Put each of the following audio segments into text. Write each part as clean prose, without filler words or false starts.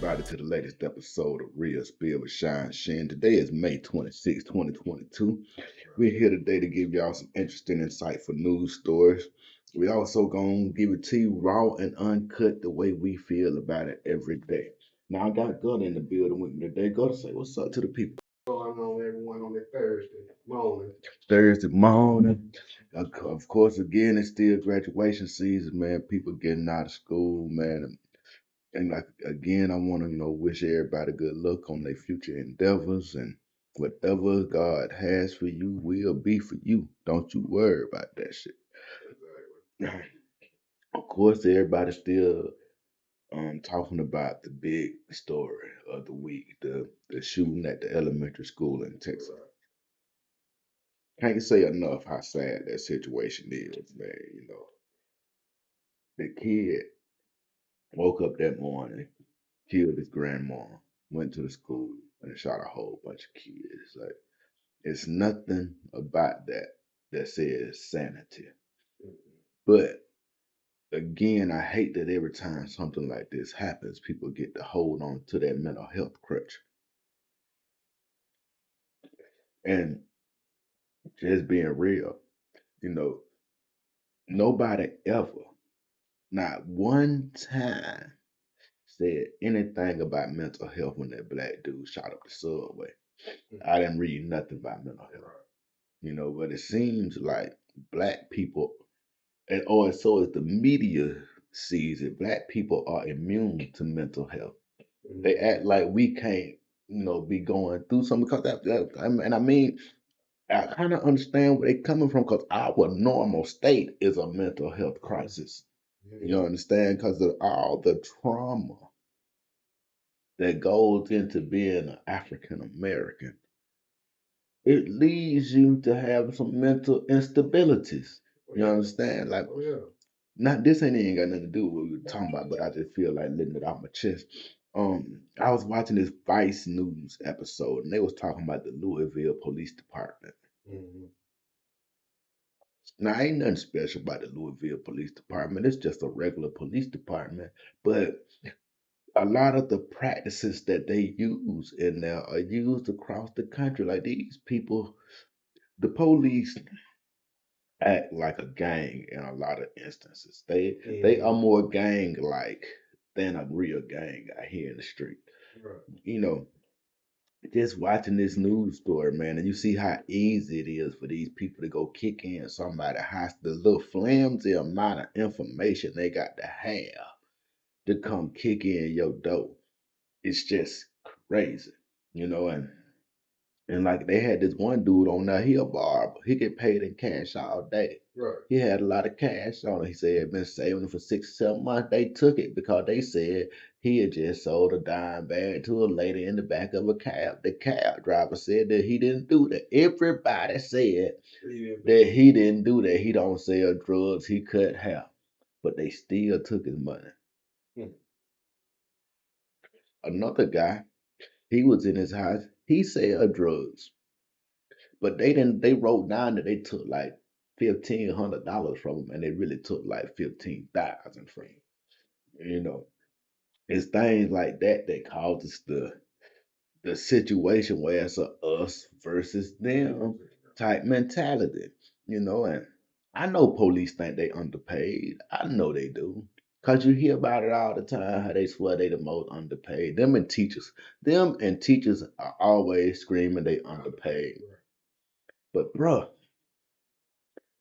everybody to the latest episode of Real Spill with Shyne. Today is May 26, 2022. We're here today to give y'all some interesting, insightful news stories. We also gonna give it to you raw and uncut the way we feel about it every day. Now I got Gutta in the building with me today. Gutta, say what's up to the people. Going on, everyone, on that Thursday morning. Thursday morning. Of course, again, it's still graduation season, man. People getting out of school, man. And like again, I want to wish everybody good luck on their future endeavors, and whatever God has for you will be for you. Don't you worry about that shit. Exactly. Of course, everybody's still talking about the big story of the week, the shooting at the elementary school in Texas. Can't say enough how sad that situation is, man. The kid woke up that morning, killed his grandma, went to the school and shot a whole bunch of kids. Like, it's nothing about that says sanity. But again, I hate that every time something like this happens, people get to hold on to that mental health crutch. And just being real, you know, nobody ever, not one time, said anything about mental health when that black dude shot up the subway. I didn't read nothing about mental health, but it seems like black people, or so as the media sees it, black people are immune to mental health. They act like we can't, be going through something because and I mean, I kind of understand where they're coming from because our normal state is a mental health crisis. You understand? Because of all the trauma that goes into being an African American, it leads you to have some mental instabilities. You understand? Like, Oh, yeah. not this ain't got nothing to do with what we were talking about, but I just feel like letting it off my chest. I was watching this Vice News episode, and they was talking about the Louisville Police Department. Mhm. Now, ain't nothing special about the Louisville Police Department. It's just a regular police department, but a lot of the practices that they use in there are used across the country. Like these people, the police act like a gang in a lot of instances. They are more gang like than a real gang out here in the street. Right. You know, just watching this news story, man, and you see how easy it is for these people to go kick in somebody's house. The little flimsy amount of information they got to have to come kick in your door. It's just crazy, and like they had this one dude on there, he a barber. He get paid in cash all day. Right. He had a lot of cash on it. He said been saving it for 6 or 7 months. They took it because they said he had just sold a dime bag to a lady in the back of a cab. The cab driver said that he didn't do that. Everybody said that he didn't do that. He don't sell drugs. He cut hair. But they still took his money. Another guy, he was in his house. He sell drugs. But they wrote down that they took like $1,500 from him, and they really took like 15,000 from him. You know, it's things like that that causes the situation where it's a us versus them type mentality. And I know police think they underpaid. I know they do. Cause you hear about it all the time, how they swear they the most underpaid. Them and teachers are always screaming they underpaid. But bruh,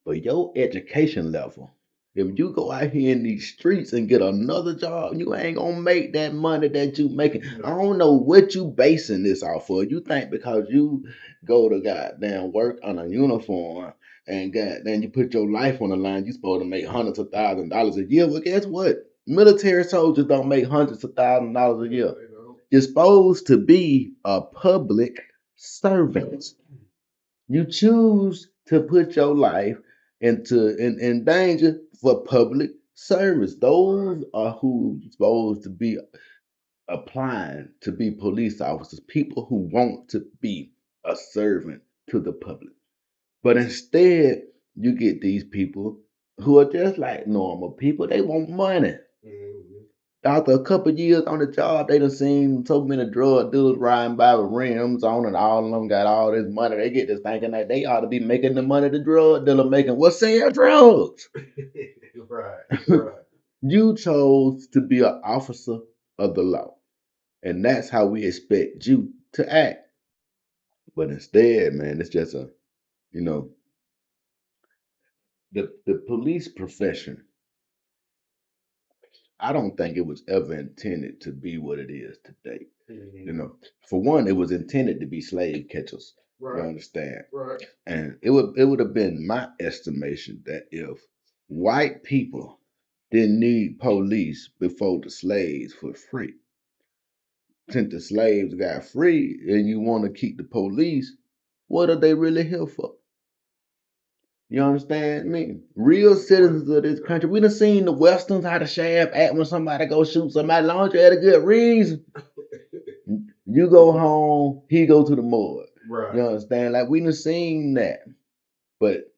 for your education level, if you go out here in these streets and get another job, you ain't gonna make that money that you making. I don't know what you basing this off of. You think because you go to goddamn work on a uniform and goddamn you put your life on the line, you supposed to make hundreds of $1,000s a year. Well, guess what? Military soldiers don't make hundreds of $1,000s a year. You're supposed to be a public servant. You choose to put your life in danger for public service. Those are who supposed to be applying to be police officers, people who want to be a servant to the public. But instead, you get these people who are just like normal people. They want money. After a couple years on the job, they done seen so many drug dealers riding by with rims on, and all of them got all this money. They get to thinking that they ought to be making the money the drug dealer making. Well, sell drugs. Right, right. You chose to be an officer of the law, and that's how we expect you to act. But instead, man, it's just a, you know, the police profession. I don't think it was ever intended to be what it is today. You know, for one, it was intended to be slave catchers. You Right, understand? right. And it would have been my estimation that if white people didn't need police before the slaves were free, since the slaves got free and you want to keep the police, what are they really here for? You understand me? Real citizens of this country. We done seen the westerns how the sheriff act when somebody go shoot somebody. Long as you had a good reason, you go home, he go to the morgue. Right. You understand? Like we done seen that. But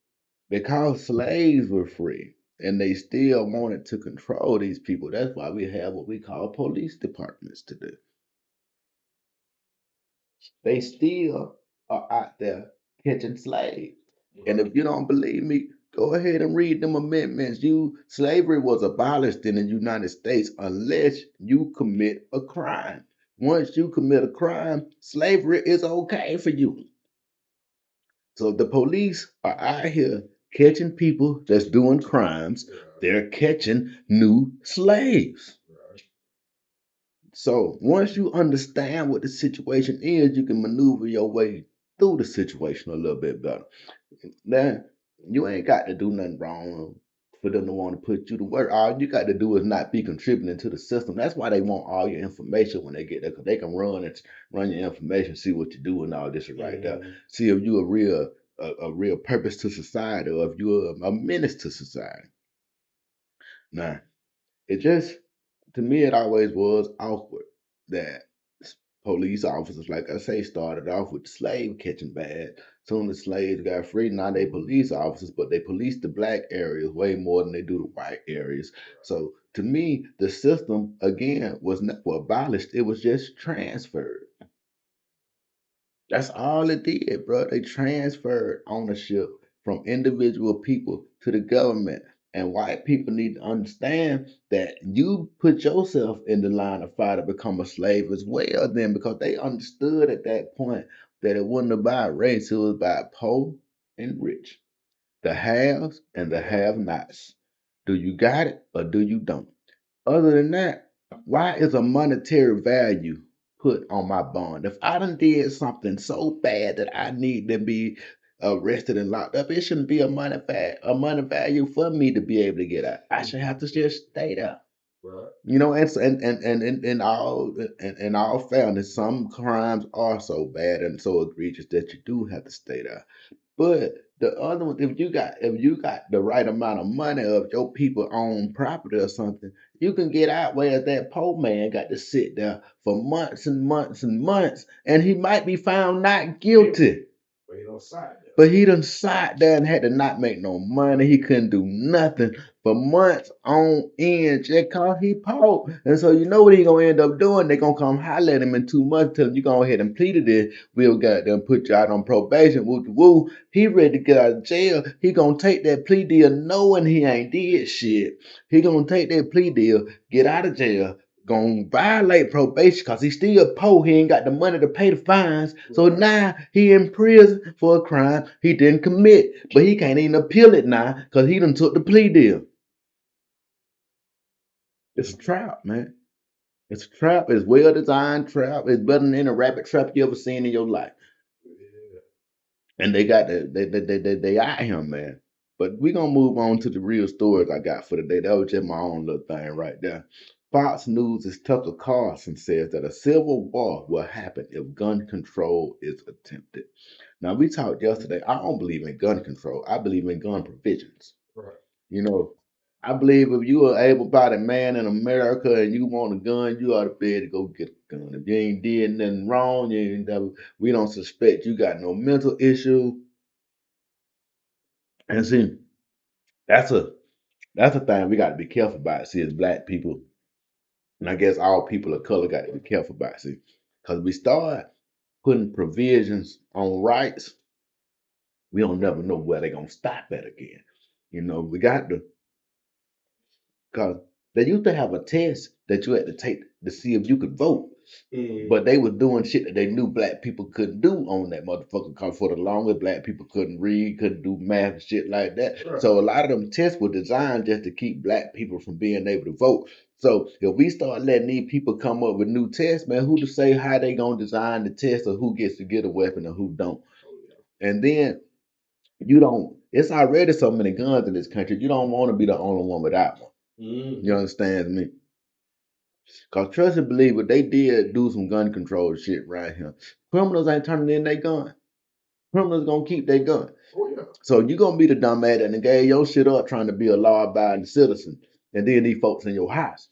because slaves were free and they still wanted to control these people, that's why we have what we call police departments today. They still are out there catching slaves. And if you don't believe me, go ahead and read them amendments. Slavery was abolished in the United States unless you commit a crime. Once you commit a crime, slavery is okay for you. So the police are out here catching people that's doing crimes. They're catching new slaves. So once you understand what the situation is, you can maneuver your way through the situation a little bit better. Now, you ain't got to do nothing wrong for them to want to put you to work. All you got to do is not be contributing to the system. That's why they want all your information when they get there, because they can run your information, see what you do and all this right there. See if you a real purpose to society or if you're a menace to society. Now, it just to me it always was awkward that police officers, like I say, started off with the slave catching bad. Soon the slaves got free, now they police officers, but they police the black areas way more than they do the white areas. So to me, the system again was never abolished; it was just transferred. That's all it did, bro. They transferred ownership from individual people to the government. And white people need to understand that you put yourself in the line of fire to become a slave as well, then, because they understood at that point that it wasn't about race, it was about poor and rich, the haves and the have nots. Do you got it or do you don't? Other than that, why is a monetary value put on my bond? If I done did something so bad that I need to be arrested and locked up, it shouldn't be a money value for me to be able to get out. I should have to just stay there. Right. You know, and in all fairness, some crimes are so bad and so egregious that you do have to stay there. But the other one, if you got the right amount of money of your people own property or something, you can get out. Whereas that poor man got to sit there for months and months and months, and he might be found not guilty. But he don't side there. But he done sat there and had to not make no money. He couldn't do nothing for months on end just cause he poor. And so you know what he gonna end up doing? They gonna come holler at him in 2 months, tell him you go ahead and plead this. We'll got them put you out on probation. Woo woo. He ready to get out of jail. He gonna take that plea deal knowing he ain't did shit. He gonna take that plea deal, get out of jail, gonna violate probation because he's still poor. He ain't got the money to pay the fines. So now he in prison for a crime he didn't commit. But he can't even appeal it now because he done took the plea deal. It's a trap, man. It's a trap. It's well designed trap. It's better than any rabbit trap you ever seen in your life. Yeah. And they got they out him, man. But we gonna move on to the real stories I got for today. That was just my own little thing right there. Fox News' Tucker Carlson says that a civil war will happen if gun control is attempted. Now we talked yesterday. I don't believe in gun control. I believe in gun provisions. Right. You know, I believe if you are able-bodied man in America and you want a gun, you ought to be able to go get a gun. If you ain't did nothing wrong, we don't suspect you got no mental issue. And see, that's a that's a thing we got to be careful about. See, as black people, And I guess all people of color got to be careful about it. Because we start putting provisions on rights, we don't never know where they're going to stop at again. We got to, because they used to have a test that you had to take to see if you could vote. But they was doing shit that they knew black people couldn't do on that motherfucker. Cause for the longest, black people couldn't read, couldn't do math, and shit like that. Right. So a lot of them tests were designed just to keep black people from being able to vote. So if we start letting these people come up with new tests, man, who to say how they gonna design the test or who gets to get a weapon and who don't? And then you don't. It's already so many guns in this country. You don't want to be the only one without one. You understand me? Cause trust and believe it, they did do some gun control shit right here. Criminals ain't turning in their gun. Criminals gonna keep their gun. Oh yeah. So you gonna be the dumbass that gave your shit up trying to be a law-abiding citizen, and then these folks in your house.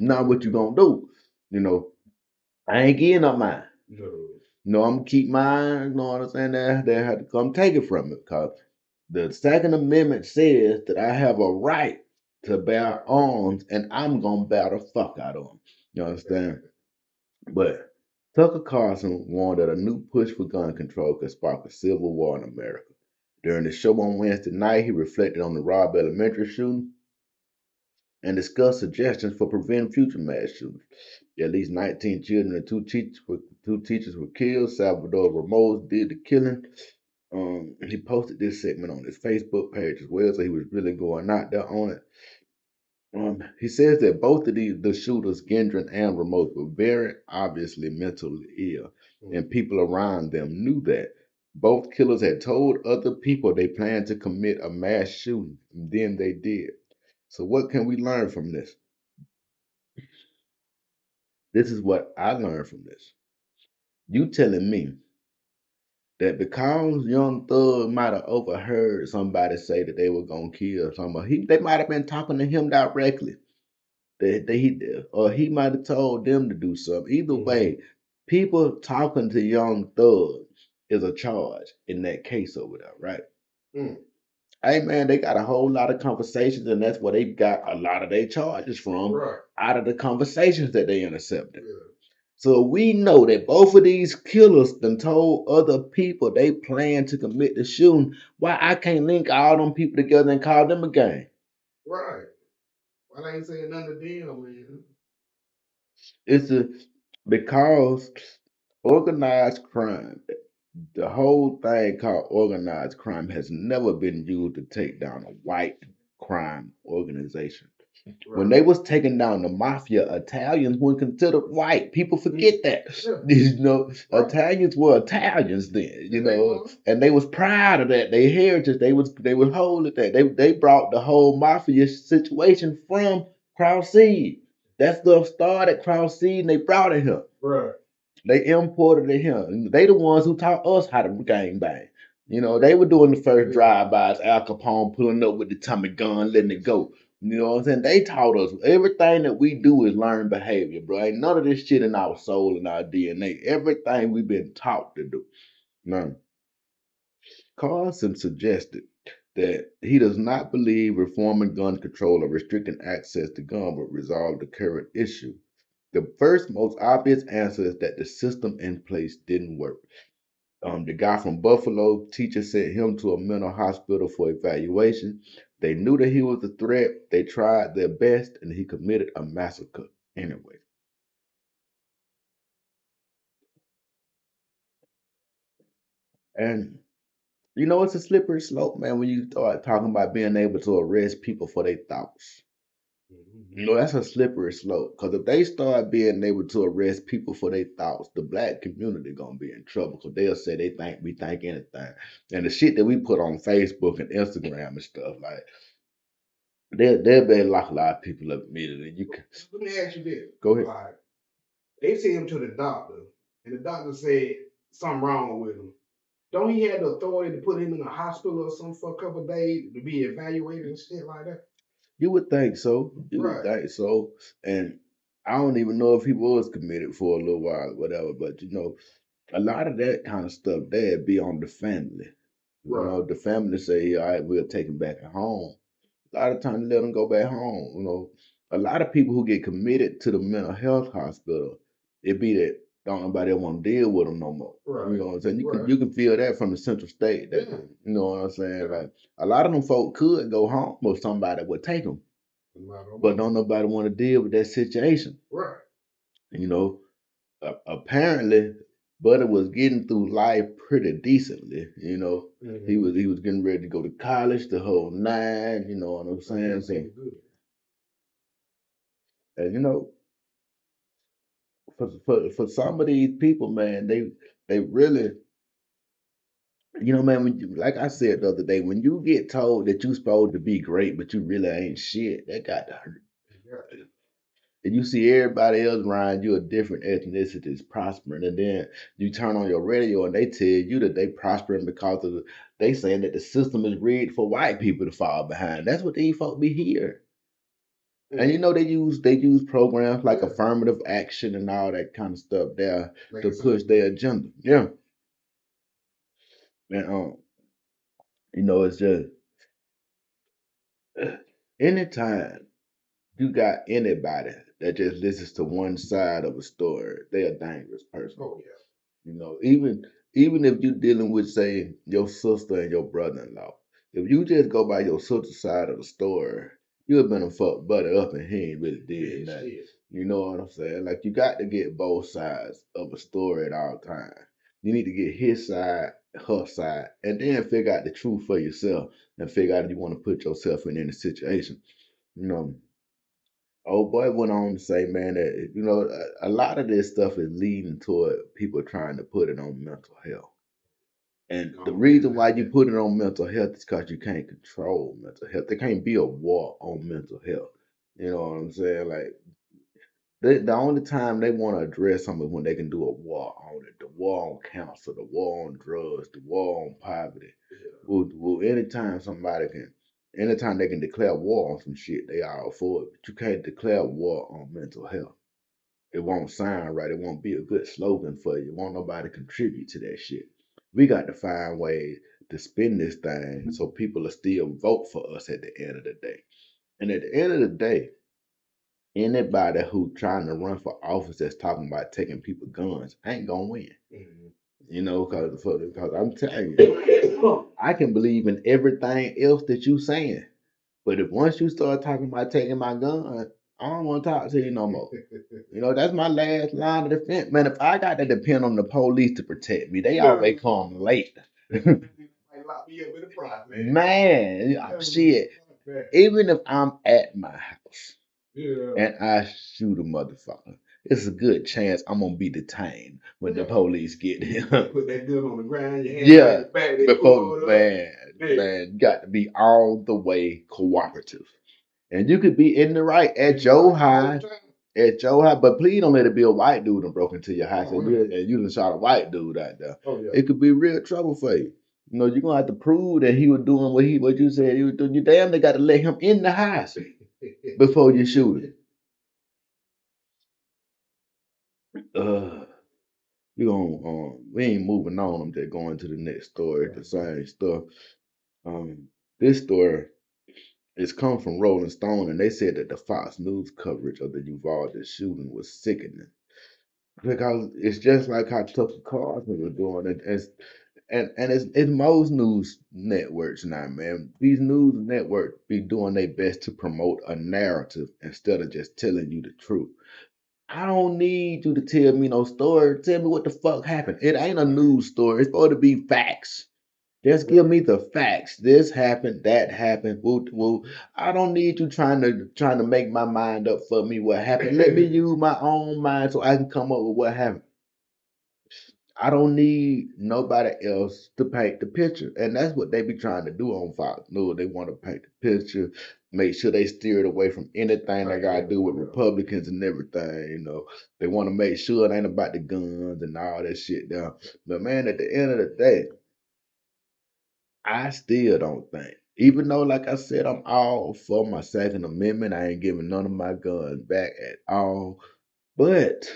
Now what you gonna do? I ain't getting up mine. No, I'm gonna keep mine. You know what I'm saying? They have to come take it from me. Cause the Second Amendment says that I have a right to bear arms, and I'm gonna bear the fuck out of them. You understand? But Tucker Carlson warned that a new push for gun control could spark a civil war in America. During the show on Wednesday night, he reflected on the Robb Elementary shooting and discussed suggestions for preventing future mass shootings. At least 19 children and two teachers were killed. Salvador Ramos did the killing. He posted this segment on his Facebook page as well, so he was really going out there on it. He says that both of the shooters, Gendron and Ramos, were very obviously mentally ill, and people around them knew that. Both killers had told other people they planned to commit a mass shooting, and then they did. So what can we learn from this? This is what I learned from this. You telling me that because Young Thug might have overheard somebody say that they were gonna kill somebody, they might have been talking to him directly. He might have told them to do something. Either way, people talking to Young Thug is a charge in that case over there, right? Hey man, they got a whole lot of conversations, and that's where they got a lot of their charges from, out of the conversations that they intercepted. So we know that both of these killers done told other people they plan to commit the shooting. Why I can't link all them people together and call them a gang? Right. Why they ain't saying nothing to them, man? It's because organized crime, the whole thing called organized crime has never been used to take down a white crime organization. Right. When they was taking down the mafia, Italians weren't considered white. People forget that. Right. Italians were Italians then, and they was proud of that. Their heritage, they was holding that. They brought the whole mafia situation from Kraus Seed. That stuff started Kraus Seed, and they brought it here. Right. They imported it here. They the ones who taught us how to gang bang. They were doing the first drive-bys, Al Capone pulling up with the Tommy gun, letting it go. You know what I'm saying? They taught us everything that we do is learned behavior, bro. Ain't none of this shit in our soul and our DNA. Everything we've been taught to do. None. Carlson suggested that he does not believe reforming gun control or restricting access to guns will resolve the current issue. The first most obvious answer is that the system in place didn't work. The guy from Buffalo, teacher sent him to a mental hospital for evaluation. They knew that he was a threat. They tried their best, and he committed a massacre anyway. And it's a slippery slope, man, when you start talking about being able to arrest people for their thoughts. That's a slippery slope. Because if they start being able to arrest people for their thoughts, the black community gonna be in trouble. Because they'll say we think anything. And the shit that we put on Facebook and Instagram and stuff, like they'll be lock a lot of people up immediately. Let me ask you this. Go ahead. Like, they sent him to the doctor, and the doctor said something wrong with him. Don't he have the authority to put him in a hospital or something for a couple of days to be evaluated and shit like that? You would think so. Would think so. And I don't even know if he was committed for a little while or whatever, but a lot of that kind of stuff there'd be on the family. The family say, all right, we'll take him back at home. A lot of times let him go back home, A lot of people who get committed to the mental health hospital, it be that don't nobody want to deal with them no more. Right. You know what I'm saying? Right. You can feel that from the central state. That Yeah. you know what I'm saying? Yeah. Like a lot of them folk could go home, but somebody would take them. But don't nobody want to deal with that situation. Right. You know, apparently, Buddy was getting through life pretty decently. You know, he was getting ready to go to college, the whole nine. You know what I'm saying? So, and you know, for some of these people, man, they really, you know, man, when you, like I said the other day, when you get told that you supposed to be great, but you really ain't shit, that got to hurt. And you see everybody else around you, a different ethnicity is prospering, and then you turn on your radio and they tell you that they prospering because of they saying that the system is rigged for white people to fall behind. That's what these folk be here. And you know they use programs like affirmative action and all that kind of stuff there to push their agenda. Yeah. And you know, it's just anytime you got anybody that just listens to one side of a story, they a dangerous person. Oh yeah. You know, even if you're dealing with, say, your sister and your brother-in-law, if you just go by your sister's side of the story, you have been a fuck buddy up and he ain't really did nothing. You know what I'm saying? Like you got to get both sides of a story at all times. You need to get his side, her side, and then figure out the truth for yourself and figure out if you want to put yourself in any situation. You know, old boy went on to say, man, that you know a lot of this stuff is leading toward people trying to put it on mental health. And the reason why you put it on mental health is because you can't control mental health. There can't be a war on mental health. You know what I'm saying? Like the only time they want to address something is when they can do a war on it. The war on cancer, the war on drugs, the war on poverty. Well, anytime they can declare war on some shit, they all for it. But you can't declare war on mental health. It won't sound right. It won't be a good slogan for you. Won't nobody contribute to that shit. We got to find ways to spin this thing so people will still vote for us at the end of the day. And at the end of the day, anybody who trying to run for office that's talking about taking people guns ain't gonna win. You know, because I'm telling you, I can believe in everything else that you saying. But if once you start talking about taking my gun, I don't want to talk to you no more. You know, that's my last line of defense. Man, if I got to depend on the police to protect me, they always come late. Man, shit. Even if I'm at my house and I shoot a motherfucker, it's a good chance I'm gonna be detained when the police get here. Put that gun on the ground, your hand back, before man, you got to be all the way cooperative. And you could be in the right at your house, but please don't let it be a white dude and broke into your house and you done shot a white dude out there. It could be real trouble for you. You know, you're gonna have to prove that he was doing what you said he was doing. You damn they gotta let him in the house before you shoot him. We gonna we ain't moving on. I'm just going to the next story, the same stuff. Um, this story is come from Rolling Stone, and they said that the Fox News coverage of the Uvalde shooting was sickening because it's just like how Tucker Carlson was doing it. It's most news networks now, man. These news networks be doing their best to promote a narrative instead of just telling you the truth. I don't need you to tell me no story. Tell me what the fuck happened. It ain't a news story. It's supposed to be facts. Just give me the facts. This happened, that happened. Woo, woo. I don't need you trying to make my mind up for me what happened. Let me use my own mind so I can come up with what happened. I don't need nobody else to paint the picture. And that's what they be trying to do on Fox News. They want to paint the picture, make sure they steer it away from anything that got to do with Republicans and everything. You know, they want to make sure it ain't about the guns and all that shit down. But man, at the end of the day, I still don't think, even though, like I said, I'm all for my Second Amendment, I ain't giving none of my guns back at all. But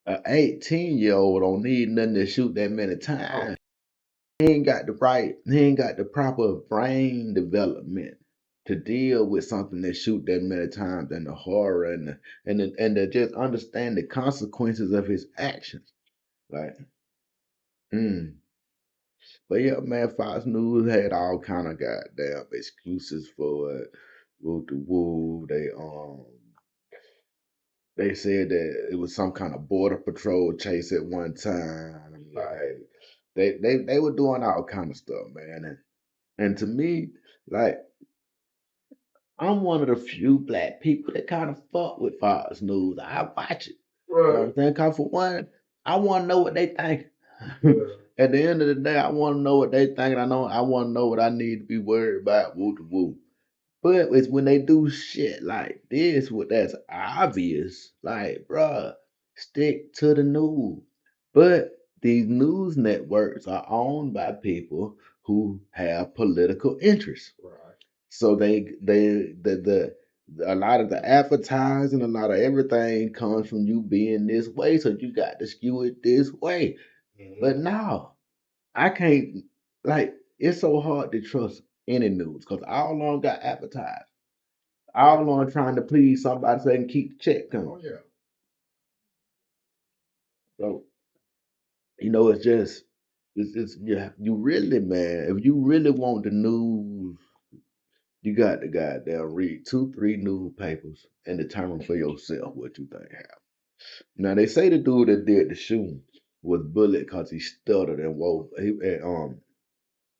an 18-year-old don't need nothing to shoot that many times. He ain't got the proper brain development to deal with something that shoot that many times and the horror and to just understand the consequences of his actions. Like, mm. But yeah, man, Fox News had all kind of goddamn excuses for it. Woo to woo. They said that it was some kind of border patrol chase at one time. Like they were doing all kind of stuff, man. And to me, like I'm one of the few black people that kind of fuck with Fox News. I watch it. You know what Right. I'm saying? Cause for one, I want to know what they think. Yeah. At the end of the day, I want to know what they think. And I want to know what I need to be worried about. Woo to woo. But it's when they do shit like this, what that's obvious. Like, bruh, stick to the news. But these news networks are owned by people who have political interests. Right. So the a lot of the advertising, a lot of everything comes from you being this way. So you got to skew it this way. Mm-hmm. But no, I can't. Like it's so hard to trust any news because all on got advertised. All on trying to please somebody so they can keep the check coming. Oh yeah. So it's just it's yeah. You really, man, if you really want the news, you got to goddamn read 2, 3 newspapers and determine for yourself what you think happened. Now they say the dude that did the shooting was bullied because he stuttered and woke.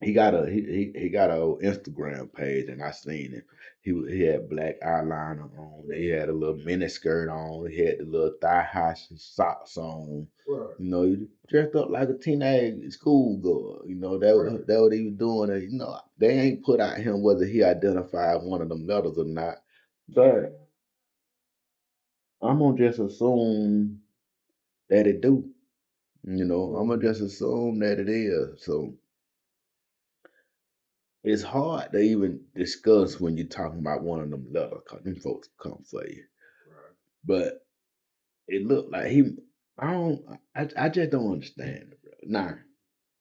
He got a Instagram page and I seen him. He had black eyeliner on. He had a little mini skirt on. He had the little thigh high socks on. Right. He dressed up like a teenage schoolgirl. Right. That what he was doing. And, they ain't put out him whether he identified one of them letters or not. But I'm gonna just assume that it do. I'm gonna Mm-hmm. just assume that it is. So it's hard to even discuss when you're talking about one of them letters, cause them folks come for you. Right. But it looked like he. I don't. I just don't understand it, bro. Nah,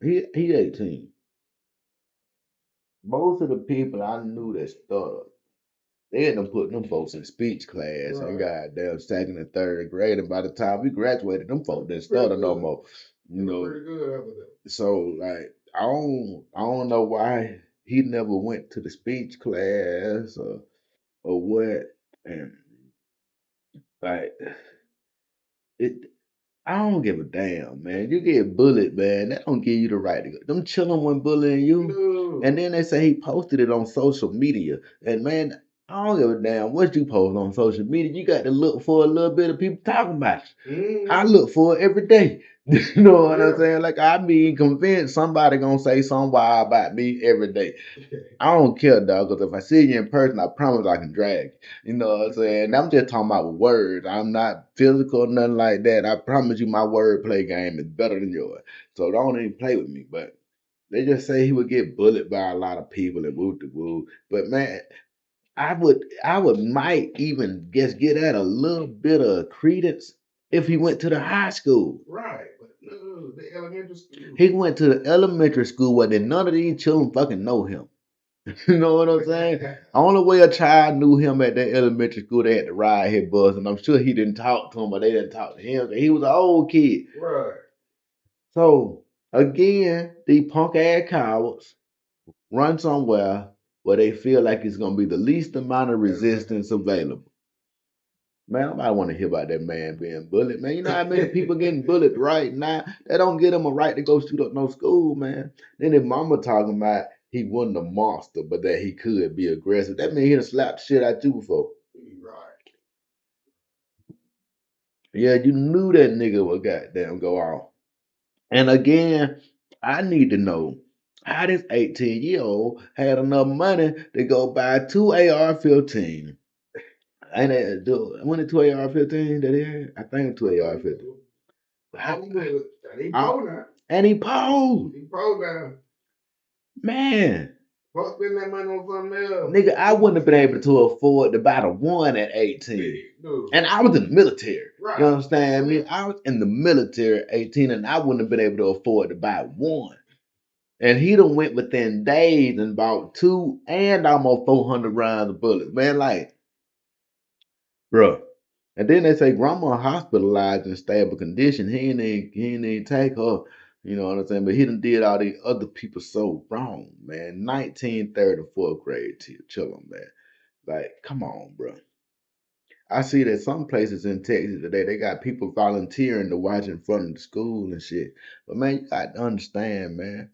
he 18. Most of the people I knew that stuttered, they had them putting them folks in speech class and Right. goddamn second and third grade, and by the time we graduated, them folks didn't Pretty stutter no good. more. They You were know, pretty good after that. so like I don't know why he never went to the speech class or what, and like it. I don't give a damn, man. You get bullied, man. That don't give you the right to go. Them children when bullying you, No. and then they say he posted it on social media, and man, I don't give a damn what you post on social media. You got to look for a little bit of people talking about you. I Mm-hmm. look for it every day. You know Oh what I'm yeah. saying? Like I be convinced somebody gonna say something wild about me every day. I don't care, dog, because if I see you in person, I promise I can drag you. You know what I'm saying? I'm just talking about words. I'm not physical or nothing like that. I promise you my wordplay game is better than yours. So don't even play with me. But they just say he would get bullied by a lot of people and woo to woo. But man, I would might even just get at a little bit of credence if he went to the high school. Right. But no, the elementary school. He went to the elementary school where then none of these children fucking know him. You know what I'm saying? Only way a child knew him at that elementary school, they had to ride his bus, and I'm sure he didn't talk to him, or they didn't talk to him. He was an old kid. Right. So again, these punk ass cowards run somewhere where they feel like it's gonna be the least amount of resistance available. Man, nobody want to hear about that man being bullied, man. You know how many people getting bullied right now? That don't give him a right to go shoot up no school, man. Then his mama talking about he wasn't a monster, but that he could be aggressive. That mean he done slapped the shit out you before. Right. Yeah, you knew that nigga would goddamn go off. And again, I need to know how this 18-year-old had enough money to go buy 2 AR-15. Ain't that when it 2 AR-15 that is? I think two I AR think 15. so. How, All good. They how, pro now. and he posed. He pro now. Man, Fuck spend that money on something else. nigga, I wouldn't have been able to afford to buy the one at 18. No. And I was in the military. Right. You understand me? I was in the military at 18 and I wouldn't have been able to afford to buy one. And he done went within days and bought two and almost 400 rounds of bullets. Man, like, bruh. And then they say grandma hospitalized in stable condition. He ain't even take her. You know what I'm saying? But he done did all these other people so wrong, man. 19, third, and fourth grade children, man. Like, come on, bro. I see that some places in Texas today, they got people volunteering to watch in front of the school and shit. But man, you got to understand, man.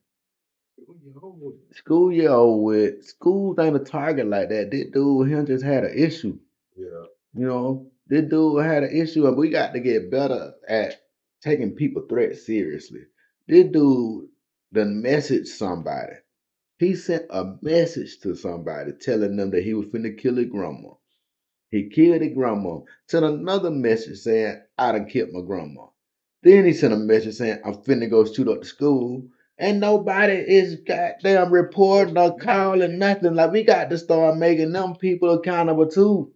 School year over with. Schools ain't a target like that. This dude, him just had an issue. Yeah. You know, this dude had an issue, and we got to get better at taking people threats seriously. This dude done message somebody. He sent a message to somebody telling them that he was finna kill his grandma. He killed his grandma. Sent another message saying, I done killed my grandma. Then he sent a message saying, I'm finna go shoot up the school. And nobody is goddamn reporting or calling nothing. Like, we got to start making them people accountable too.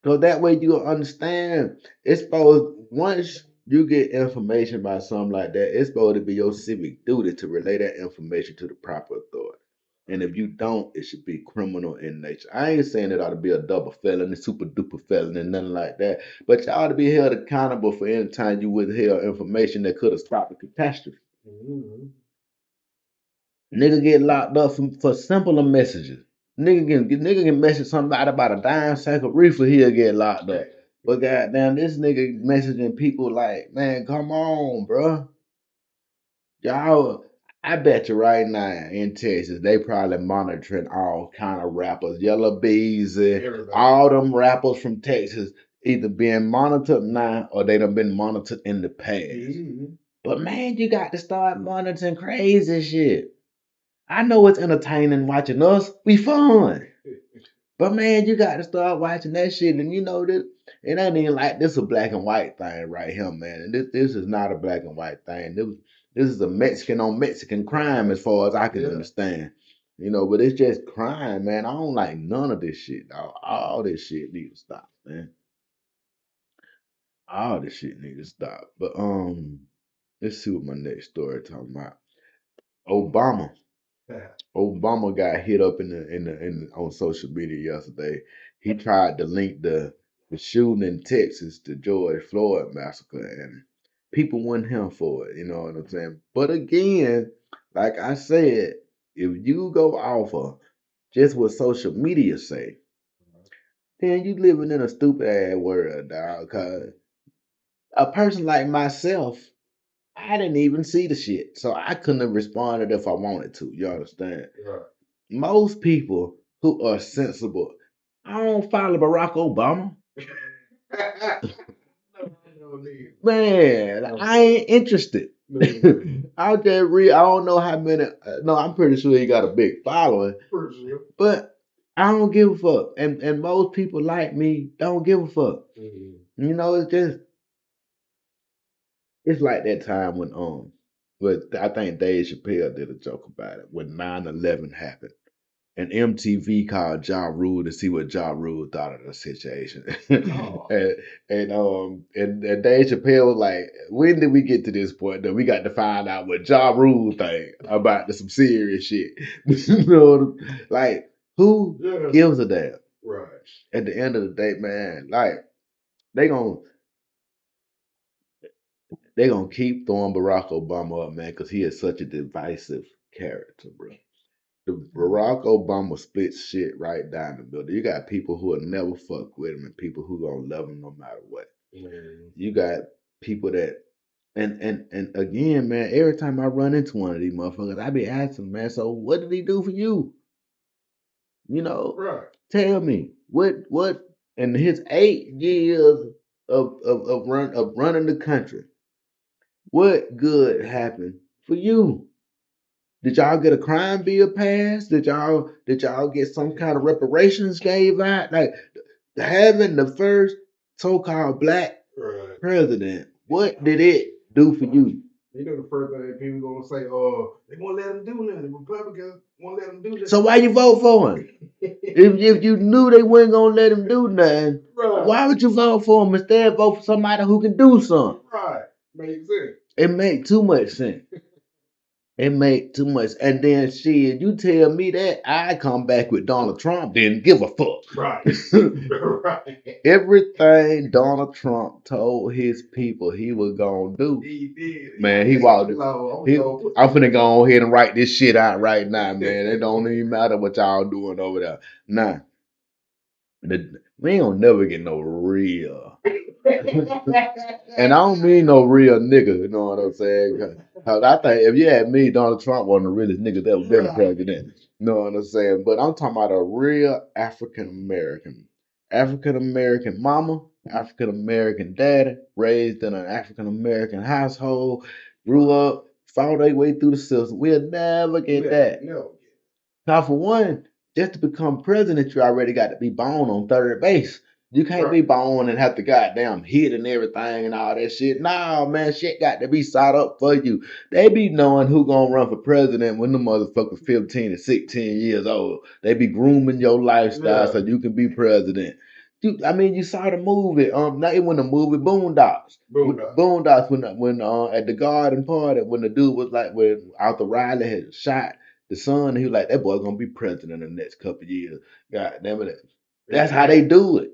So that way you'll understand. It's supposed, once you get information about something like that, it's supposed to be your civic duty to relay that information to the proper authority. And if you don't, it should be criminal in nature. I ain't saying it ought to be a double felony, super duper felony, nothing like that. But you ought to be held accountable for any time you withheld information that could have stopped a catastrophe. Mm-hmm. Nigga get locked up for simpler messages. Nigga can message somebody about a dime sack of reefer, he'll get locked up. But goddamn, this nigga messaging people like, man, come on, bro. Y'all, I bet you right now in Texas, they probably monitoring all kind of rappers, Yellow Bees, all them rappers from Texas, either being monitored now or they done been monitored in the past. Mm-hmm. But man, you got to start monitoring crazy shit. I know it's entertaining watching us. We fun. But man, you got to start watching that shit. And you know that it ain't even like this a black and white thing right here, man. And this is not a black and white thing. This is a Mexican on Mexican crime as far as I can understand. You know, but it's just crime, man. I don't like none of this shit, dog. All this shit need to stop, man. All this shit need to stop. But let's see what my next story talking about. Obama. Obama got hit up in the on social media yesterday. He tried to link the shooting in Texas to George Floyd massacre, and people went him for it. You know what I'm saying? But again, like I said, if you go off of just what social media say, then you living in a stupid ass world, dog. Cause a person like myself, I didn't even see the shit, so I couldn't have responded if I wanted to. You understand? Right. Most people who are sensible, I don't follow Barack Obama. Man, I ain't interested. I just read. I don't know how many. No, I'm pretty sure he got a big following, but I don't give a fuck. And most people like me don't give a fuck. Mm-hmm. You know, it's like that time when but I think Dave Chappelle did a joke about it when 9/11 happened. And MTV called Ja Rule to see what Ja Rule thought of the situation. Oh. and Dave Chappelle was like, when did we get to this point that we got to find out what Ja Rule think about some serious shit? You know, like, who gives a damn? Right. At the end of the day, man, like, they gonna keep throwing Barack Obama up, man, because he is such a divisive character, bro. The Barack Obama splits shit right down the middle. You got people who will never fuck with him and people who gonna love him no matter what. You got people that and again, man, every time I run into one of these motherfuckers, I be asking, man, so what did he do for you? You know, right. Tell me what in his 8 years of running the country, what good happened for you? Did y'all get a crime bill passed? Did y'all get some kind of reparations gave out? Like having the first so-called black president, what did it do for you? You know the first thing people gonna say, they won't let him do nothing. The Republicans won't let him do nothing. So why you vote for him? if you knew they weren't gonna let him do nothing, why would you vote for him instead? Vote for somebody who can do something. Right, makes sense. It made too much sense. It made too much. And then shit, you tell me that I come back with Donald Trump, didn't give a fuck. Right. Right. Everything Donald Trump told his people he was gonna do. He did. Man, he walked. I'm finna go ahead and write this shit out right now, man. It don't even matter what y'all doing over there. Nah, we ain't gonna never get no real. And I don't mean no real nigga, you know what I'm saying? 'Cause I think if you had me, Donald Trump one of the realest niggas that was been a president. You know what I'm saying? But I'm talking about a real African American. African American mama, African American daddy, raised in an African American household, grew up, fought their way through the system. We'll never get that. No. Now, for one, just to become president, you already got to be born on third base. You can't be born and have to goddamn hit and everything and all that shit. Nah, man, shit got to be set up for you. They be knowing who gonna run for president when the motherfuckers 15 and 16 years old. They be grooming your lifestyle so you can be president. You saw the movie. Not even the movie Boondocks. Boondocks when at the garden party when the dude was like when Arthur Riley had shot the son, he was like, that boy gonna be president in the next couple of years. God damn it. That's how they do it.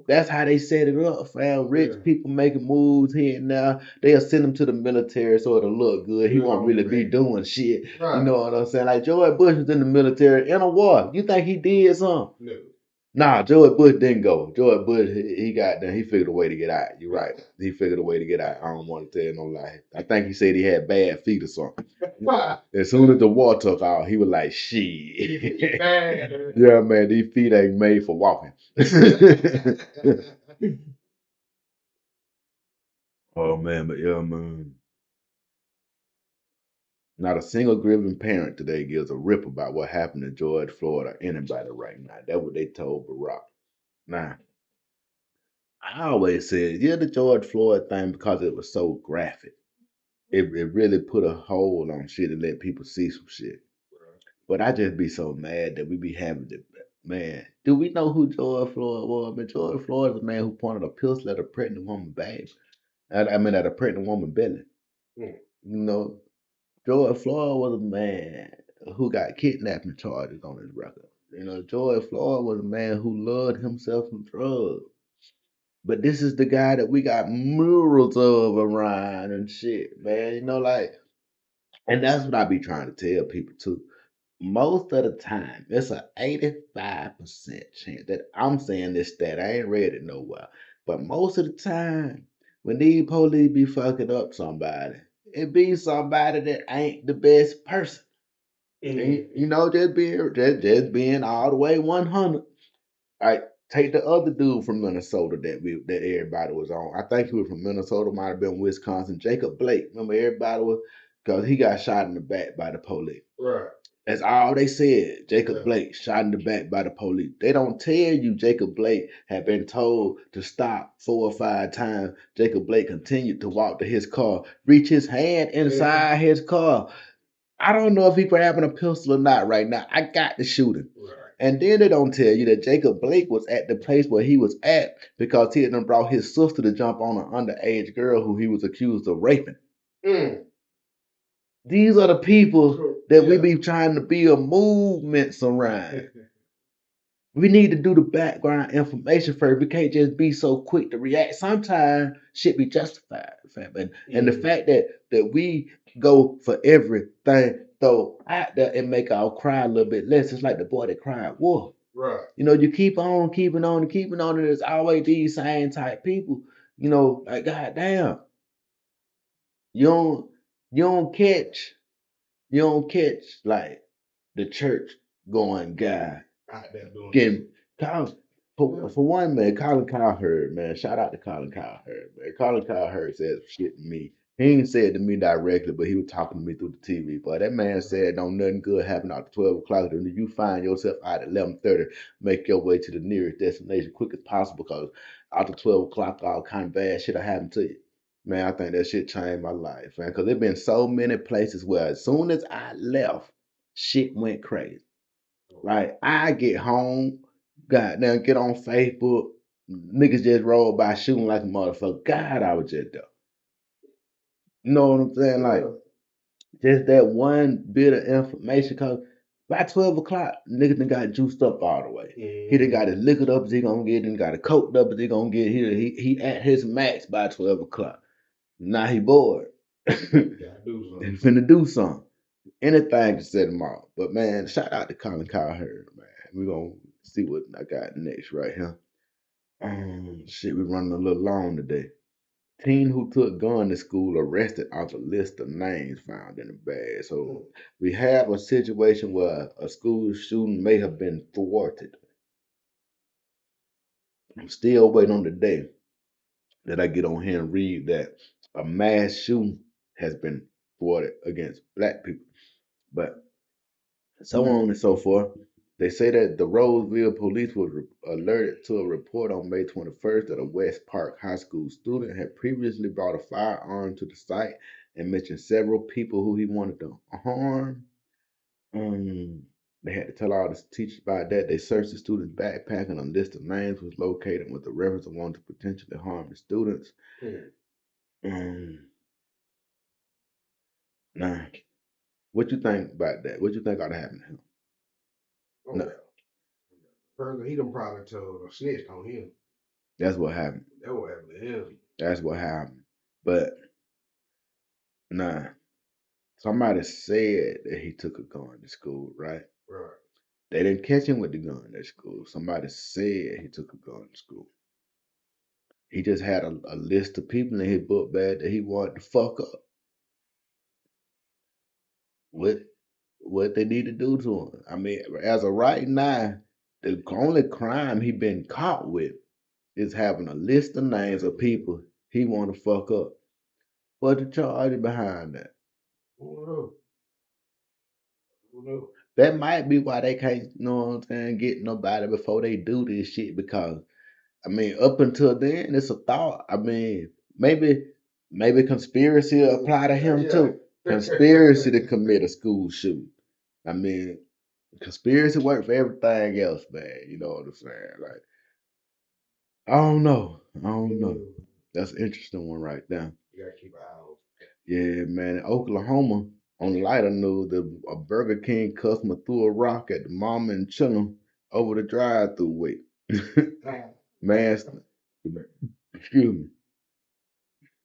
That's how they set it up, fam. Rich people making moves here and now. They'll send him to the military so it'll look good. He won't really be doing shit. You know what I'm saying? Like George Bush was in the military in a war. You think he did something? No. Nah, George Bush didn't go. George Bush, he got there. He figured a way to get out. You're right. He figured a way to get out. I don't want to tell no lie. I think he said he had bad feet or something. As soon as the war took off, he was like, shit. Yeah, man, these feet ain't made for walking. Oh, man, but yeah, man. Not a single grieving parent today gives a rip about what happened to George Floyd or anybody right now. That's what they told Barack. Now, I always said, yeah, the George Floyd thing because it was so graphic. It really put a hold on shit and let people see some shit. But I just be so mad that we be having to, man. Do we know who George Floyd was? Man, George Floyd is a man who pointed a pistol at a pregnant woman baby. At a pregnant woman belly. You know, George Floyd was a man who got kidnapping charges on his record. You know, George Floyd was a man who loved himself some drugs. But this is the guy that we got murals of around and shit, man. You know, like, and that's what I be trying to tell people too. Most of the time, it's a 85% chance that I'm saying this stat. I ain't read it nowhere. But most of the time, when these police be fucking up somebody, it be somebody that ain't the best person. You know, just being all the way 100. I take the other dude from Minnesota that everybody was on. I think he was from Minnesota, might have been Wisconsin. Jacob Blake. Remember, everybody was because he got shot in the back by the police. Right. That's all they said. Jacob Blake shot in the back by the police. They don't tell you Jacob Blake had been told to stop 4 or 5 times. Jacob Blake continued to walk to his car, reach his hand inside his car. I don't know if he grabbing a pistol or not right now. I got to shoot him. Right. And then they don't tell you that Jacob Blake was at the place where he was at because he had done brought his sister to jump on an underage girl who he was accused of raping. These are the people that we be trying to build movements around. We need to do the background information first. We can't just be so quick to react. Sometimes shit be justified, fam. And the fact that we go for everything though out there and make our cry a little bit less. It's like the boy that cried wolf. Right. You know, you keep on keeping on and keeping on, and there's always these same type people. You know, like goddamn, you don't you don't catch you don't catch like the church going guy getting for one, man. Colin Cowherd, man. Shout out to Colin Cowherd, man. Colin Cowherd said some shit to me. He ain't said to me directly, but he was talking to me through the TV. But that man said, "Don't nothing good happen after 12 o'clock. And you find yourself out at 11:30, make your way to the nearest destination quick as possible, because after 12 o'clock, all kind of bad shit will happen to you." Man, I think that shit changed my life, man. Because there been so many places where as soon as I left, shit went crazy. Like I get home, goddamn, get on Facebook, niggas just roll by shooting like a motherfucker. God, I was just there. You know what I'm saying? Like Just that one bit of information, cause by 12 o'clock, nigga done got juiced up all the way. He done got it liquored up as he gonna get, and got it coked up as he gonna get. He at his max by 12 o'clock. Now he bored. Gotta do something. And finna do something. Anything to set him off. But man, shout out to Colin Cowherd, man. We gonna see what I got next right here. Shit, we running a little long today. Teen who took gun to school arrested off a list of names found in the bag. So we have a situation where a school shooting may have been thwarted. I'm still waiting on the day that I get on here and read that a mass shooting has been thwarted against black people. But so on and so forth. They say that the Roseville police was alerted to a report on May 21st that a West Park High School student had previously brought a firearm to the site and mentioned several people who he wanted to harm. They had to tell all the teachers about that. They searched the student's backpack and a list of names was located with the reference of one to potentially harm the students. Now, what you think about that? What you think ought to happen to him? Oh, no. Further, he done probably told or snitched on him. That's what happened. That's what happened to him. That's what happened. But nah, somebody said that he took a gun to school, right? Right. They didn't catch him with the gun at school. Somebody said he took a gun to school. He just had a list of people in his book bag that he wanted to fuck up. What they need to do to him? I mean, as of right now, the only crime he been caught with is having a list of names of people he want to fuck up. What's the charge behind that? Oh, no. That might be why they can't, you know what I'm saying, get nobody before they do this shit. Because I mean, up until then, it's a thought. I mean, maybe conspiracy will apply to him too. Conspiracy to commit a school shooting. I mean, conspiracy work for everything else, man. You know what I'm saying? Like, I don't know. That's an interesting one right there. You gotta keep an eye on. Yeah, man. In Oklahoma, on lighter news, a Burger King customer threw a rock at the mama and children over the drive-through wait. Man, excuse me.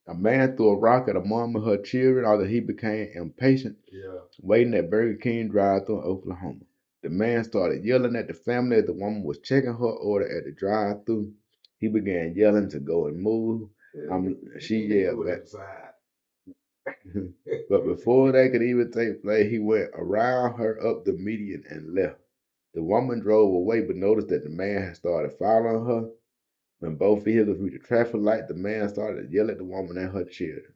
A man threw a rock at a mom and her children after he became impatient waiting at Burger King drive-thru in Oklahoma. The man started yelling at the family as the woman was checking her order at the drive-thru. He began yelling to go and move. She yelled back. But before that could even take place, he went around her up the median and left. The woman drove away but noticed that the man had started following her. When both vehicles reached the traffic light, the man started to yell at the woman and her children.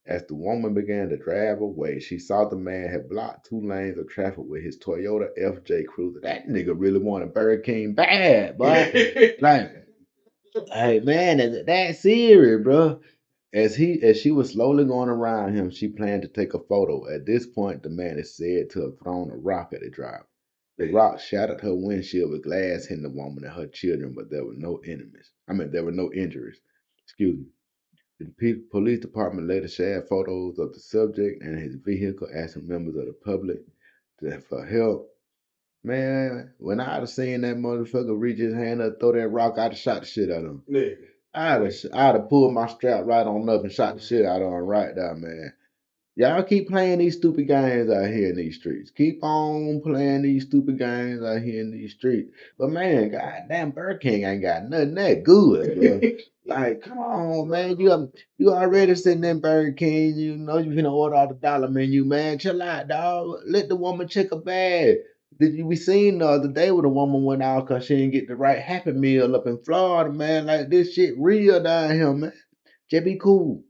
As the woman began to drive away, she saw the man had blocked 2 lanes of traffic with his Toyota FJ Cruiser. That nigga really wanted Burger King bad, boy. Like, hey man, that's serious, bro. As she was slowly going around him, she planned to take a photo. At this point, the man is said to have thrown a rock at the driver. The rock shattered her windshield with glass, hitting the woman and her children, but there were no enemies. There were no injuries. Excuse me. The police department later shared photos of the subject and his vehicle, asking members of the public for help. Man, when I'd have seen that motherfucker reach his hand up, throw that rock, I'd have shot the shit out of him. Nigga. I'd have pulled my strap right on up and shot the shit out of him right there, man. Y'all keep playing these stupid games out here in these streets. Keep on playing these stupid games out here in these streets. But man, goddamn, Burger King ain't got nothing that good, bro. Like, come on, man. You already sitting in Burger King. You know you finna order off the dollar menu, man. Chill out, dog. Let the woman check her bag. We seen the other day when a woman went out because she didn't get the right Happy Meal up in Florida, man. Like, this shit real down here, man. Just be cool.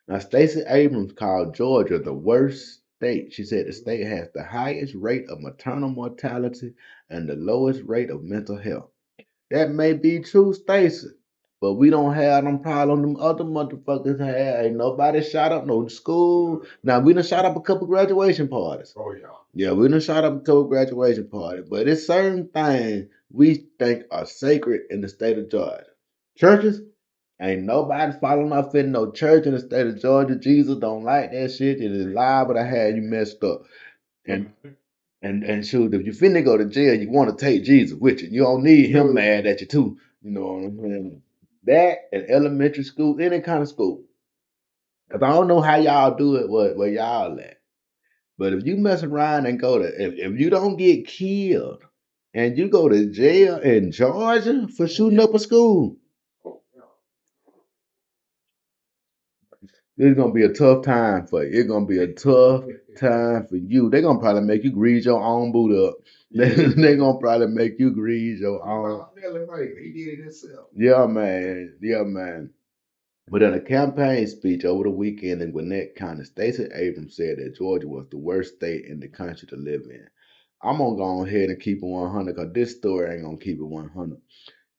Now, Stacey Abrams called Georgia the worst state. She said the state has the highest rate of maternal mortality and the lowest rate of mental health. That may be true, Stacey, but we don't have them problems them other motherfuckers have. Ain't nobody shot up no school. Now, we done shot up a couple graduation parties. Oh, yeah. Yeah, we done shot up a couple graduation parties, but it's certain things we think are sacred in the state of Georgia. Churches, Ain't nobody following up in no church in the state of Georgia. Jesus don't like that shit. It is liable to have you messed up. And and shoot, if you finna go to jail, you want to take Jesus with you. You don't need him mad at you too. You know what I'm saying? That and elementary school, any kind of school. Cause I don't know how y'all do it where y'all at. But if you mess around and go to if you don't get killed and you go to jail in Georgia for shooting up a school, it's gonna be a tough time for you. It's gonna be a tough time for you. They're gonna probably make you grease your own boot up. They're gonna probably make you grease your own. He did it himself. Yeah, man. Yeah, man. But in a campaign speech over the weekend in Gwinnett County, Stacey Abrams said that Georgia was the worst state in the country to live in. I'm gonna go ahead and keep it 100 because this story ain't gonna keep it 100.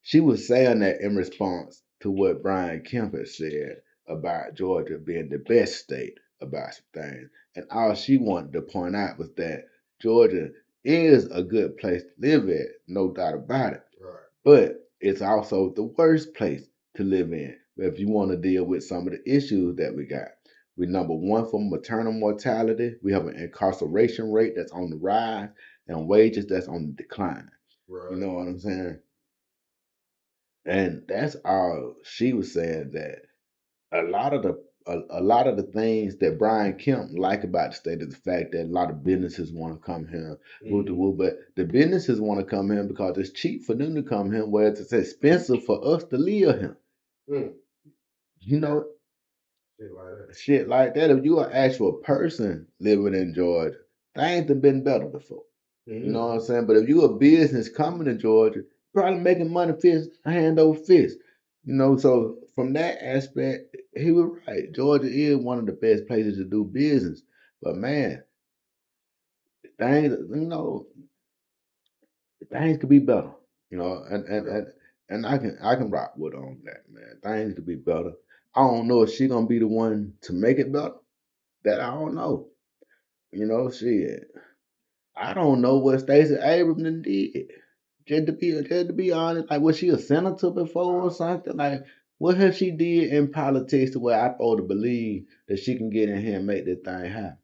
She was saying that in response to what Brian Kemp had said about Georgia being the best state about some things. And all she wanted to point out was that Georgia is a good place to live at, no doubt about it. Right. But it's also the worst place to live in if you want to deal with some of the issues that we got. We're number one for maternal mortality. We have an incarceration rate that's on the rise and wages that's on the decline. Right. You know what I'm saying? And that's all she was saying that a lot of a lot of the things that Brian Kemp like about the state is the fact that a lot of businesses want to come here. But the businesses want to come here because it's cheap for them to come here, whereas it's expensive for us to live here. Mm. You know, Shit like that. shit like that. If you're an actual person living in Georgia, things have been better before. You know what I'm saying? But if you a business coming to Georgia, probably making money fist hand over fist. You know, so from that aspect, he was right. Georgia is one of the best places to do business. But man, things things could be better. You know, and I can rock with her on that, man. Things could be better. I don't know if she gonna be the one to make it better. That I don't know. You know, shit. I don't know what Stacey Abrams done did. Just to be honest, like was she a senator before or something? Like what has she did in politics to where I supposed to believe that she can get in here and make this thing happen?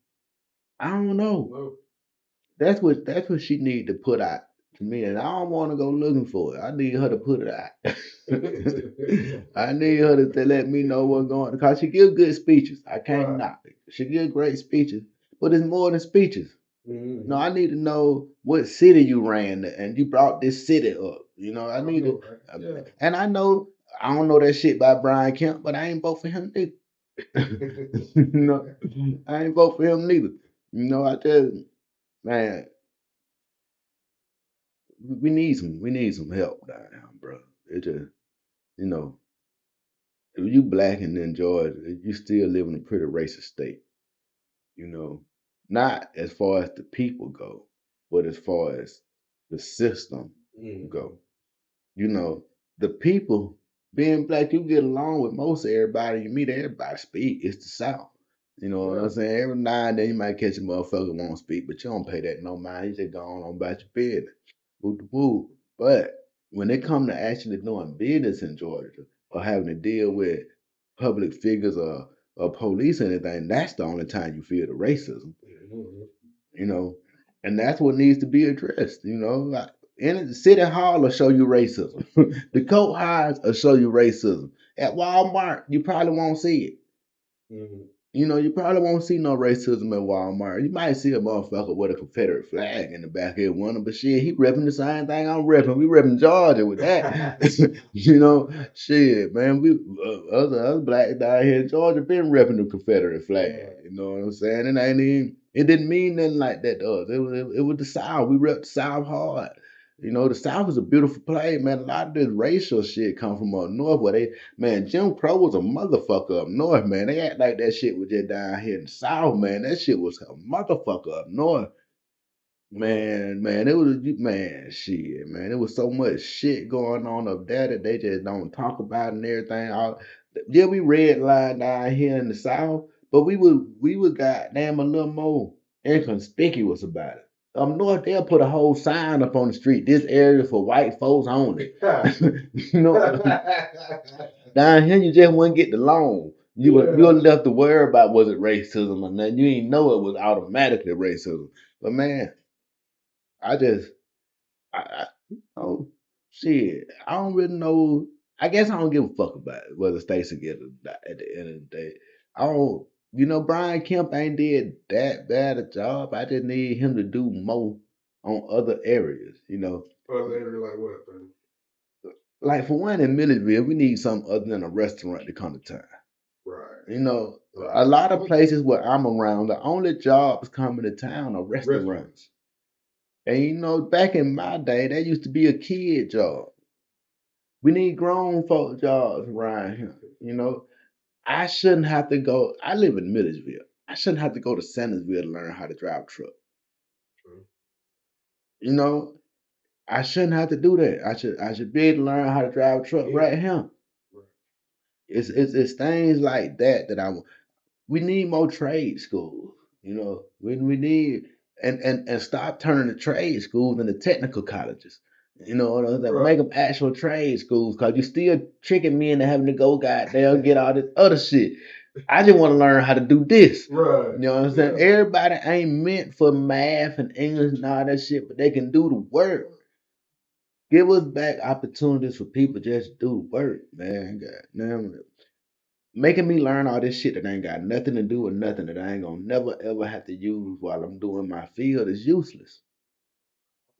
I don't know. That's what she need to put out to me, and I don't want to go looking for it. I need her to put it out. I need her to let me know what's going because she give good speeches. I can't knock it. She give great speeches, but it's more than speeches. No, I need to know what city you ran and you brought this city up. You know, I need to, and I know I don't know that shit by Brian Kemp, but I ain't vote for him neither. No, I ain't vote for him neither. You know, I just man, we need some help down here, bro. It just you know, if you black and in Georgia, you still live in a pretty racist state. You know, not as far as the people go, but as far as the system go. You know, the people being black, you get along with most everybody. You meet everybody speak. It's the South. You know what I'm saying? Every now and then you might catch a motherfucker won't speak, but you don't pay that no mind. You just go on about your business. Woo the woo. But when it come to actually doing business in Georgia or having to deal with public figures or police or anything, that's the only time you feel the racism. You know, and that's what needs to be addressed. You know, like, in the city hall will show you racism. The coat highs will show you racism. At Walmart, you probably won't see it. You know, you probably won't see no racism at Walmart. You might see a motherfucker with a Confederate flag in the back of his window, but shit, he repping the same thing I'm repping. We repping Georgia with that. You know, shit, man. We other blacks down here in Georgia been repping the Confederate flag. You know what I'm saying? And ain't even it didn't mean nothing like that to us. It was the South. We repped the South hard. You know, the South is a beautiful place, man. A lot of this racial shit come from up north where they man, Jim Crow was a motherfucker up north, man. They act like that shit was just down here in the South, man. That shit was a motherfucker up north. Man, it was man, shit, man. It was so much shit going on up there that they just don't talk about and everything. Yeah, we red line down here in the South, but we was goddamn a little more inconspicuous about it. north they'll put a whole sign up on the street. This area for white folks only. You know, down here you just wouldn't get the loan. You're Yeah. left to worry about was it racism or nothing. You ain't know it was automatically racism. But man, I just I oh shit. I don't really know. I guess I don't give a fuck about it, whether Stacey get it or not at the end of the day. I don't Brian Kemp ain't did that bad a job. I just need him to do more on other areas. Other area like what, man? Like for one in Milledgeville, we need something other than a restaurant to come to town. Right. You know, a Right. lot of places where I'm around, the only jobs coming to town are restaurants. Restaurants. And back in my day, that used to be a kid job. We need grown folk jobs around here. I shouldn't have to go. I live in Milledgeville. I shouldn't have to go to Sandersville to learn how to drive a truck. True. You know, I shouldn't have to do that. I should be able to learn how to drive a truck Yeah. right here. Right. It's things like that I want. We need more trade schools. We need and stop turning the trade schools into technical colleges. That Right. make them actual trade schools because you still tricking me into having to go goddamn get all this other shit. I just want to learn how to do this. Right. You know what I'm saying? Yeah. Everybody ain't meant for math and English and all that shit, but they can do the work. Give us back opportunities for people just to do the work, man. God damn, making me learn all this shit that ain't got nothing to do with nothing that I ain't gonna never ever have to use while I'm doing my field is useless.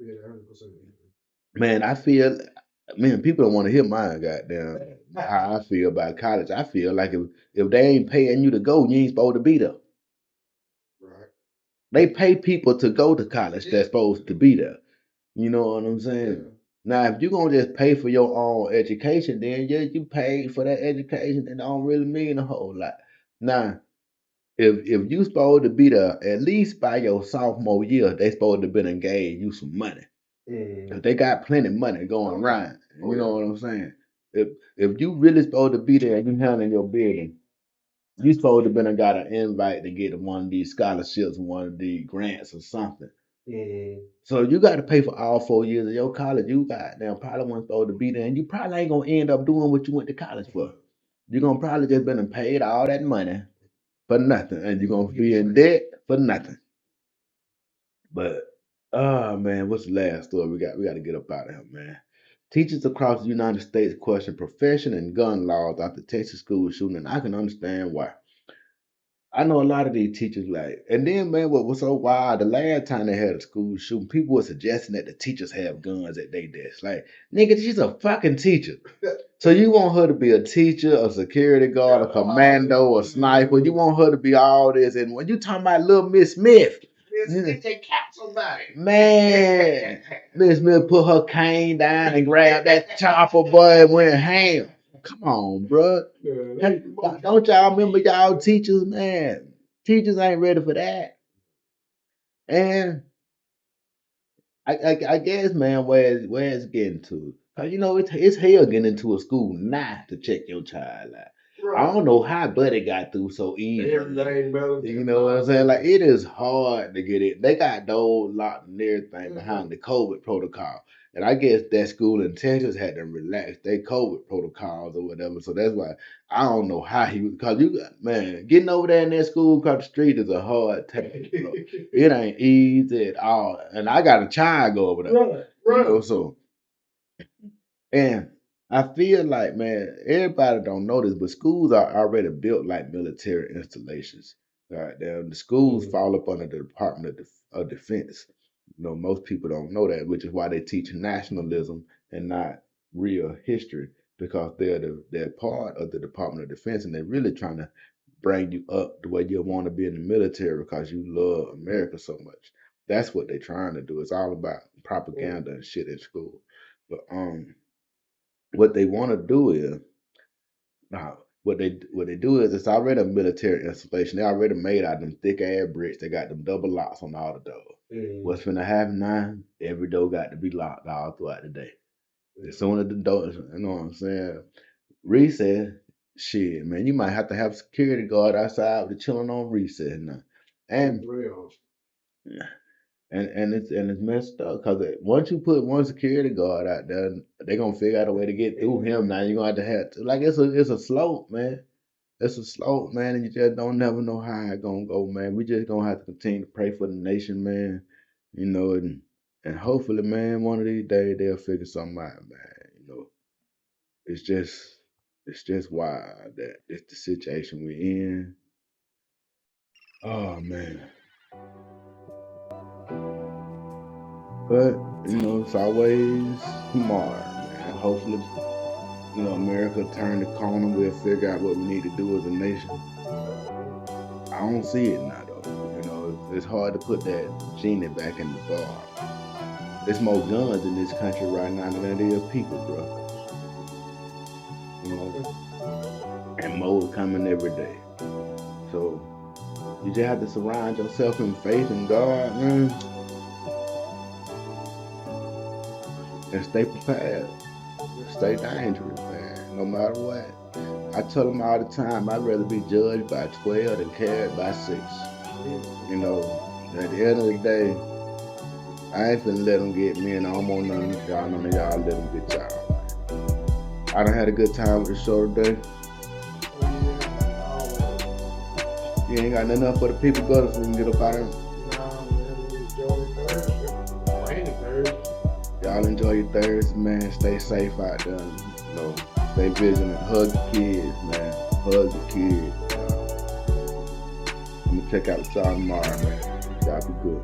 Yeah, 100%. Man, people don't want to hear my goddamn how I feel about college. I feel like if they ain't paying you to go, you ain't supposed to be there. Right. They pay people to go to college that's supposed to be there. You know what I'm saying? Yeah. Now, if you're gonna just pay for your own education, then yeah, you paid for that education. It don't really mean a whole lot. Now, if you supposed to be there at least by your sophomore year, they supposed to been and gave you some money. Mm. 'Cause they got plenty of money going Oh, around. oh You know yeah. what I'm saying? If you really supposed to be there and you handling your business, you supposed to been and got an invite to get one of these scholarships, one of these grants or something. Mm. So you got to pay for all 4 years of your college. You got damn probably wasn't supposed to be there, and you probably ain't gonna end up doing what you went to college for. You're gonna probably just been and paid all that money for nothing, and you're gonna be in debt for nothing. But oh man, what's the last story we got? We got to get up out of here, man. Teachers across the United States question profession and gun laws after Texas school shooting, and I can understand why. I know a lot of these teachers like, and then man, what was so wild? The last time they had a school shooting, people were suggesting that the teachers have guns at their desk. Like, nigga, she's a fucking teacher. So you want her to be a teacher, a security guard, a commando, a sniper. You want her to be all this. And when you talking about little Miss Smith, They cap somebody. man, Miss Smith put her cane down and grabbed that chopper, boy, and went ham. Come on, bro. Yeah, Don't y'all remember y'all teachers, man? Teachers ain't ready for that. And I guess, man, where it's getting to. Cause it's hell getting into a school now to check your child out. I right. don't know how Buddy got through so easy. Everything better. You know what I'm saying? Like it is hard to get it. They got those locked and everything behind the COVID protocol. And I guess that school in Texas had to relax their COVID protocols or whatever. So that's why I don't know how he was. Cause man, getting over there in that school across the street is a hard task, bro. It ain't easy at all. And I got a child go over there. Right. Right. So and I feel like, man, everybody don't know this, but schools are already built like military installations. Right there, the schools Mm. fall up under the Department of Defense. Most people don't know that, which is why they teach nationalism and not real history, because they're part of the Department of Defense, and they're really trying to bring you up the way you want to be in the military because you love America so much. That's what they're trying to do. It's all about propaganda and shit in school. But what they want to do is now what they do is it's already a military installation. They already made out of them thick ass bricks. They got them double locks on all the doors. Mm. What's finna happen now? Every door got to be locked all throughout the day. Yeah. As soon as the doors, you know what I'm saying? Recess, shit, man, you might have to have security guard outside with the children on recess now. And Real. and it's messed up because once you put one security guard out there, they gonna figure out a way to get through him. Now you're gonna have to like it's a slope, man. It's a slope, man, and you just don't never know how it gonna go, man. We just gonna have to continue to pray for the nation, man. You know, and hopefully, man, one of these days they'll figure something out, man. You know, it's just it's just wild that it's the situation we're in. Oh man. But, it's always tomorrow, man. Hopefully, America turn the corner. We'll figure out what we need to do as a nation. I don't see it now, though. It's hard to put that genie back in the bar. There's more guns in this country right now than there is people, bro. And more coming every day. So you just have to surround yourself in faith in God, man, and stay prepared. Stay dangerous, man, no matter what. I tell them all the time, I'd rather be judged by 12 than carried by 6. At the end of the day, I ain't finna let them get me, and I don't want none of y'all let them get y'all. I done had a good time with the show today. You ain't got nothing else for the people, go so we can get up out of here. Y'all enjoy your Thursday, man. Stay safe out there. Stay vigilant. Hug the kids, man. Hug the kids. I'm gonna check out the y'all tomorrow, man. Y'all be good.